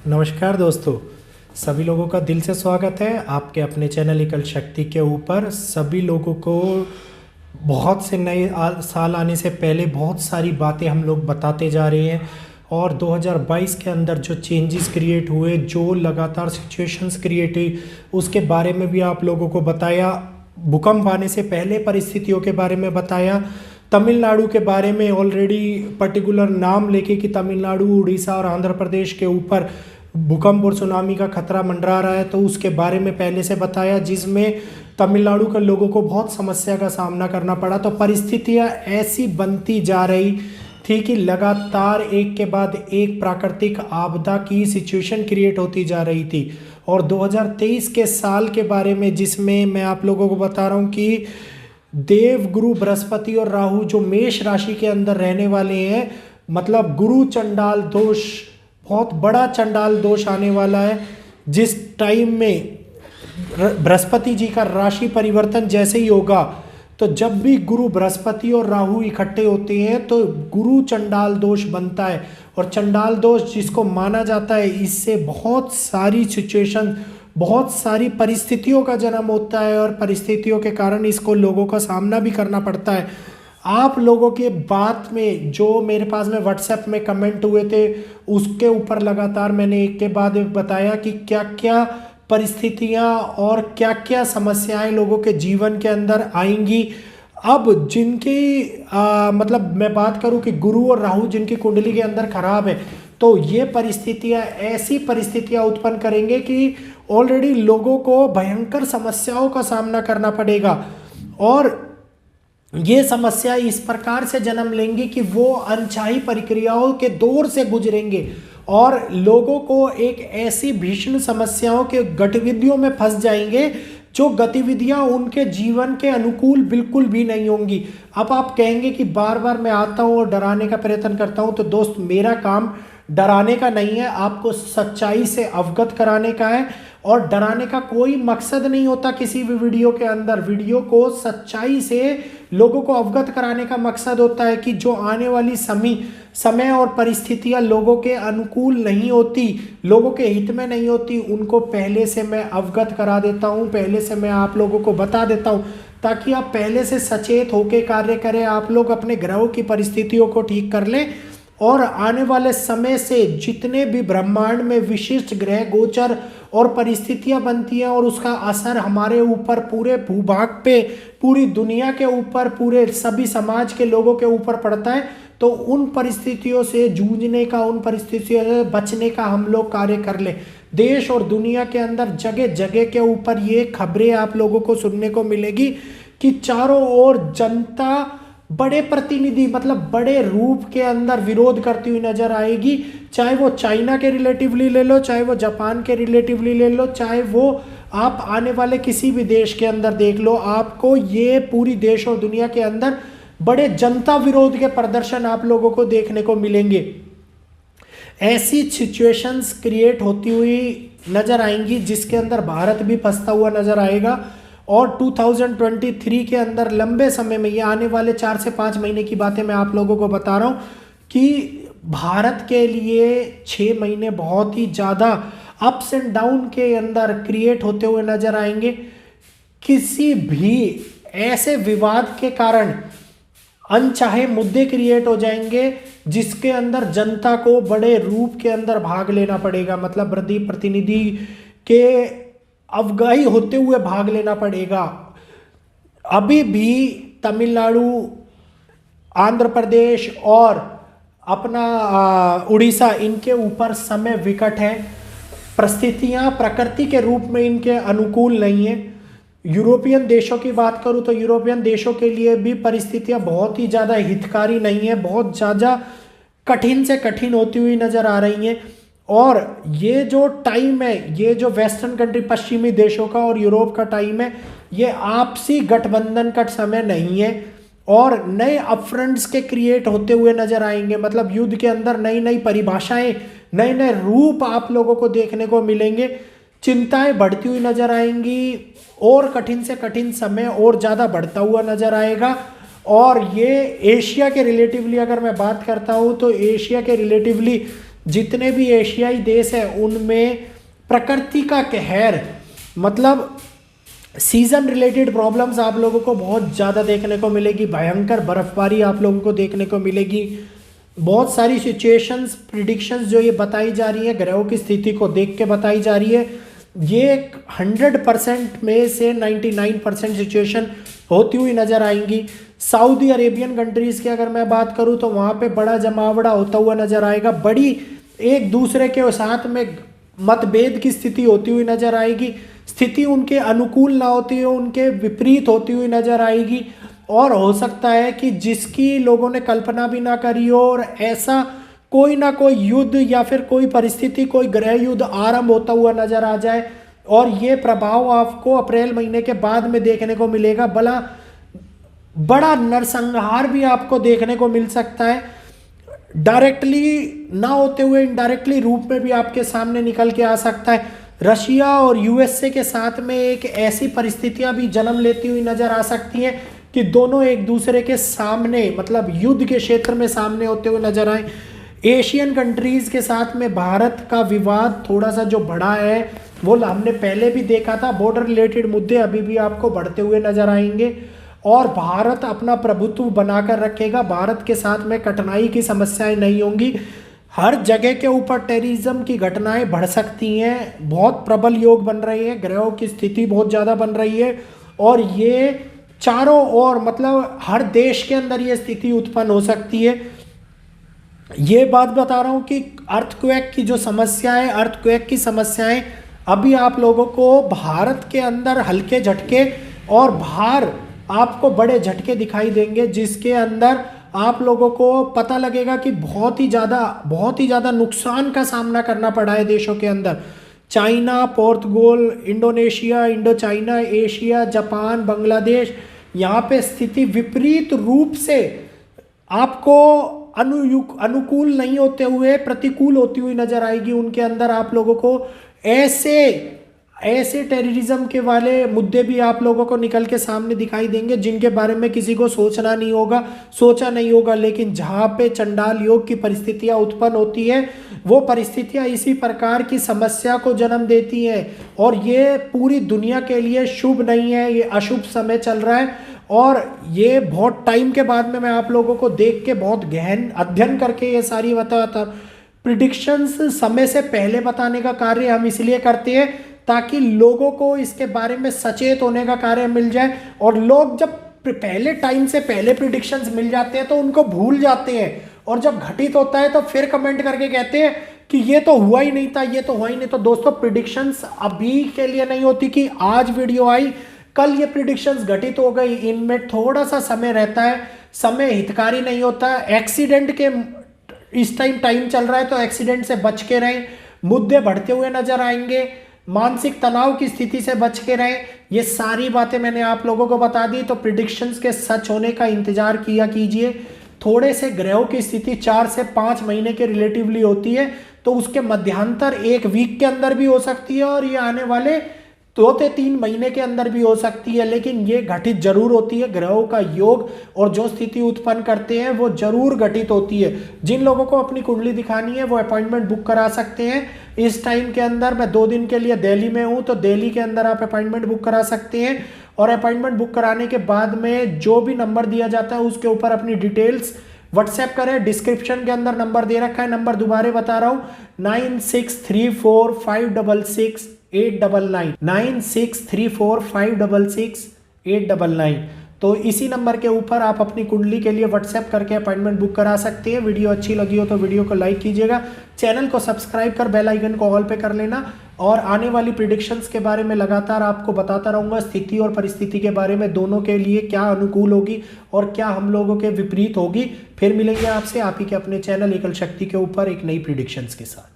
नमस्कार दोस्तों, सभी लोगों का दिल से स्वागत है आपके अपने चैनल एकल शक्ति के ऊपर। सभी लोगों को बहुत से नए साल आने से पहले बहुत सारी बातें हम लोग बताते जा रहे हैं और 2022 के अंदर जो चेंजेस क्रिएट हुए, जो लगातार सिचुएशंस क्रिएट हुई, उसके बारे में भी आप लोगों को बताया। भूकंप आने से पहले परिस्थितियों के बारे में बताया। तमिलनाडु के बारे में ऑलरेडी पर्टिकुलर नाम लेके कि तमिलनाडु, उड़ीसा और आंध्र प्रदेश के ऊपर भूकंप और सुनामी का खतरा मंडरा रहा है, तो उसके बारे में पहले से बताया, जिसमें तमिलनाडु के लोगों को बहुत समस्या का सामना करना पड़ा। तो परिस्थितियां ऐसी बनती जा रही थी कि लगातार एक के बाद एक प्राकृतिक आपदा की सिचुएशन क्रिएट होती जा रही थी। और 2023 के साल के बारे में जिसमें मैं आप लोगों को बता रहा हूँ कि देव गुरु बृहस्पति और राहु जो मेष राशि के अंदर रहने वाले हैं, मतलब गुरु चंडाल दोष, बहुत बड़ा चंडाल दोष आने वाला है। जिस टाइम में बृहस्पति जी का राशि परिवर्तन जैसे ही होगा, तो जब भी गुरु बृहस्पति और राहु इकट्ठे होते हैं तो गुरु चंडाल दोष बनता है। और चंडाल दोष जिसको माना जाता है, इससे बहुत सारी सिचुएशन, बहुत सारी परिस्थितियों का जन्म होता है और परिस्थितियों के कारण इसको लोगों का सामना भी करना पड़ता है। आप लोगों के बात में जो मेरे पास में व्हाट्सएप में कमेंट हुए थे, उसके ऊपर लगातार मैंने एक के बाद एक बताया कि क्या क्या परिस्थितियां और क्या क्या समस्याएं लोगों के जीवन के अंदर आएंगी। अब जिनकी मतलब मैं बात करूं कि गुरु और राहु जिनकी कुंडली के अंदर खराब है, तो ये परिस्थितियां ऐसी परिस्थितियां उत्पन्न करेंगे कि ऑलरेडी लोगों को भयंकर समस्याओं का सामना करना पड़ेगा। और ये समस्या इस प्रकार से जन्म लेंगी कि वो अनचाही प्रक्रियाओं के दौर से गुजरेंगे और लोगों को एक ऐसी भीषण समस्याओं के गतिविधियों में फंस जाएंगे जो गतिविधियां उनके जीवन के अनुकूल बिल्कुल भी नहीं होंगी। अब आप कहेंगे कि बार बार मैं आता हूं और डराने का प्रयत्न करता हूं, तो दोस्त मेरा काम डराने का नहीं है, आपको सच्चाई से अवगत कराने का है। और डराने का कोई मकसद नहीं होता किसी भी वीडियो के अंदर। वीडियो को सच्चाई से लोगों को अवगत कराने का मकसद होता है कि जो आने वाली समय और परिस्थितियां लोगों के अनुकूल नहीं होती, लोगों के हित में नहीं होती, उनको पहले से मैं अवगत करा देता हूं, पहले से मैं आप लोगों को बता देता हूं, ताकि आप पहले से सचेत होकर कार्य करें। आप लोग अपने ग्रहों की परिस्थितियों को ठीक कर लें और आने वाले समय से जितने भी ब्रह्मांड में विशिष्ट ग्रह गोचर और परिस्थितियां बनती हैं और उसका असर हमारे ऊपर, पूरे भूभाग पे, पूरी दुनिया के ऊपर, पूरे सभी समाज के लोगों के ऊपर पड़ता है, तो उन परिस्थितियों से जूझने का, उन परिस्थितियों से बचने का हम लोग कार्य कर लें। देश और दुनिया के अंदर जगह जगह के ऊपर ये खबरें आप लोगों को सुनने को मिलेगी कि चारों ओर जनता बड़े प्रतिनिधि, मतलब बड़े रूप के अंदर विरोध करती हुई नजर आएगी। चाहे वो चाइना के रिलेटिवली ले लो, चाहे वो जापान के रिलेटिवली ले लो, चाहे वो आप आने वाले किसी भी देश के अंदर देख लो, आपको ये पूरी देश और दुनिया के अंदर बड़े जनता विरोध के प्रदर्शन आप लोगों को देखने को मिलेंगे। ऐसी सिचुएशंस क्रिएट होती हुई नजर आएंगी जिसके अंदर भारत भी फंसता हुआ नजर आएगा। और 2023 के अंदर लंबे समय में, ये आने वाले 4 से 5 महीने की बातें मैं आप लोगों को बता रहा हूँ कि भारत के लिए 6 महीने बहुत ही ज़्यादा अप्स एंड डाउन के अंदर क्रिएट होते हुए नजर आएंगे। किसी भी ऐसे विवाद के कारण अनचाहे मुद्दे क्रिएट हो जाएंगे जिसके अंदर जनता को बड़े रूप के अंदर भाग लेना पड़ेगा, मतलब बड़े प्रतिनिधि के अवगाही होते हुए भाग लेना पड़ेगा। अभी भी तमिलनाडु, आंध्र प्रदेश और अपना उड़ीसा, इनके ऊपर समय विकट है। परिस्थितियां प्रकृति के रूप में इनके अनुकूल नहीं है। यूरोपियन देशों की बात करूं तो यूरोपियन देशों के लिए भी परिस्थितियां बहुत ही ज़्यादा हितकारी नहीं है, बहुत ज़्यादा कठिन से कठिन होती हुई नज़र आ रही हैं। और ये जो टाइम है, ये जो वेस्टर्न कंट्री, पश्चिमी देशों का और यूरोप का टाइम है, ये आपसी गठबंधन का समय नहीं है और नए अपफ्रंट्स के क्रिएट होते हुए नजर आएंगे। मतलब युद्ध के अंदर नई नई परिभाषाएं, नए नए रूप आप लोगों को देखने को मिलेंगे। चिंताएं बढ़ती हुई नजर आएंगी और कठिन से कठिन समय और ज़्यादा बढ़ता हुआ नजर आएगा। और ये एशिया के रिलेटिवली अगर मैं बात करता हूँ तो एशिया के रिलेटिवली जितने भी एशियाई देश हैं उनमें प्रकृति का कहर, मतलब सीजन रिलेटेड प्रॉब्लम्स आप लोगों को बहुत ज़्यादा देखने को मिलेगी। भयंकर बर्फबारी आप लोगों को देखने को मिलेगी। बहुत सारी सिचुएशंस, प्रिडिक्शंस जो ये बताई जा रही है ग्रहों की स्थिति को देख के बताई जा रही है, ये 100% में से 99% सिचुएशन होती हुई नज़र आएंगी। सऊदी अरेबियन कंट्रीज़ की अगर मैं बात करूँ तो वहाँ पे बड़ा जमावड़ा होता हुआ नज़र आएगा। बड़ी एक दूसरे के साथ में मतभेद की स्थिति होती हुई नज़र आएगी। स्थिति उनके अनुकूल ना होती हो, उनके विपरीत होती हुई नज़र आएगी। और हो सकता है कि जिसकी लोगों ने कल्पना भी ना करी हो, और ऐसा कोई ना कोई युद्ध या फिर कोई परिस्थिति, कोई गृह युद्ध आरंभ होता हुआ नज़र आ जाए। और ये प्रभाव आपको अप्रैल महीने के बाद में देखने को मिलेगा। बड़ा नरसंहार भी आपको देखने को मिल सकता है। डायरेक्टली ना होते हुए इनडायरेक्टली रूप में भी आपके सामने निकल के आ सकता है। रशिया और यूएसए के साथ में एक ऐसी परिस्थितियां भी जन्म लेती हुई नजर आ सकती हैं कि दोनों एक दूसरे के सामने, मतलब युद्ध के क्षेत्र में सामने होते हुए नजर आए। एशियन कंट्रीज के साथ में भारत का विवाद थोड़ा सा जो बढ़ा है वो हमने पहले भी देखा था। बॉर्डर रिलेटेड मुद्दे अभी भी आपको बढ़ते हुए नजर आएंगे और भारत अपना प्रभुत्व बनाकर रखेगा। भारत के साथ में कठिनाई की समस्याएं नहीं होंगी। हर जगह के ऊपर टेररिज्म की घटनाएं बढ़ सकती हैं। बहुत प्रबल योग बन रही है, ग्रहों की स्थिति बहुत ज़्यादा बन रही है और ये चारों ओर, मतलब हर देश के अंदर ये स्थिति उत्पन्न हो सकती है। ये बात बता रहा हूँ कि अर्थक्वेक की जो समस्या है, अर्थक्वेक की समस्याएं अभी आप लोगों को भारत के अंदर हल्के झटके और बाहर आपको बड़े झटके दिखाई देंगे, जिसके अंदर आप लोगों को पता लगेगा कि बहुत ही ज़्यादा नुकसान का सामना करना पड़ा है देशों के अंदर। China, Portugal, Indonesia, Indo China, Asia, Japan, Bangladesh, यहाँ पे स्थिति विपरीत रूप से आपको अनुकूल नहीं होते हुए प्रतिकूल होती हुई नजर आएगी। उनके अंदर आप लोगों को ऐसे टेररिज्म के वाले मुद्दे भी आप लोगों को निकल के सामने दिखाई देंगे जिनके बारे में किसी को सोचा नहीं होगा। लेकिन जहाँ पे चंडाल योग की परिस्थितियाँ उत्पन्न होती है, वो परिस्थितियाँ इसी प्रकार की समस्या को जन्म देती हैं और ये पूरी दुनिया के लिए शुभ नहीं है। ये अशुभ समय चल रहा है और ये बहुत टाइम के बाद में मैं आप लोगों को देख के बहुत गहन अध्ययन करके ये सारी बताता। प्रिडिक्शंस समय से पहले बताने का कार्य हम इसलिए करते हैं ताकि लोगों को इसके बारे में सचेत होने का कार्य मिल जाए। और लोग जब पहले टाइम से पहले प्रिडिक्शंस मिल जाते हैं तो उनको भूल जाते हैं और जब घटित होता है तो फिर कमेंट करके कहते हैं कि ये तो हुआ ही नहीं था, ये तो हुआ ही नहीं। तो दोस्तों, प्रिडिक्शंस अभी के लिए नहीं होती कि आज वीडियो आई कल ये प्रिडिक्शंस घटित हो गई। इनमें थोड़ा सा समय रहता है, समय हितकारी नहीं होता। एक्सीडेंट के इस टाइम चल रहा है तो एक्सीडेंट से बच के रहें। मुद्दे बढ़ते हुए नजर आएंगे, मानसिक तनाव की स्थिति से बच के रहें। ये सारी बातें मैंने आप लोगों को बता दी। तो प्रिडिक्शंस के सच होने का इंतजार किया कीजिए। थोड़े से ग्रहों की स्थिति 4 से 5 महीने के रिलेटिवली होती है, तो उसके मध्यांतर 1 वीक के अंदर भी हो सकती है और ये आने वाले 2 से 3 महीने के अंदर भी हो सकती है। लेकिन ये घटित जरूर होती है। ग्रहों का योग और जो स्थिति उत्पन्न करते हैं वो जरूर घटित होती है। जिन लोगों को अपनी कुंडली दिखानी है वो अपॉइंटमेंट बुक करा सकते हैं। इस टाइम के अंदर मैं 2 दिन के लिए दिल्ली में हूँ, तो दिल्ली के अंदर आप अपॉइंटमेंट बुक करा सकते हैं। और अपॉइंटमेंट बुक कराने के बाद में जो भी नंबर दिया जाता है उसके ऊपर अपनी डिटेल्स व्हाट्सएप करें। डिस्क्रिप्शन के अंदर नंबर दे रखा है, नंबर दोबारा बता रहा हूँ 9634566899 9634566899। तो इसी नंबर के ऊपर आप अपनी कुंडली के लिए व्हाट्सएप करके अपॉइंटमेंट बुक करा सकते हैं। वीडियो अच्छी लगी हो तो वीडियो को लाइक कीजिएगा, चैनल को सब्सक्राइब कर बेल आइकन को ऑल पे कर लेना। और आने वाली प्रिडिक्शंस के बारे में लगातार आपको बताता रहूँगा, स्थिति और परिस्थिति के बारे में, दोनों के लिए क्या अनुकूल होगी और क्या हम लोगों के विपरीत होगी। फिर मिलेंगे आपसे आप ही के अपने चैनल एकल शक्ति के ऊपर एक नई प्रिडिक्शंस के साथ।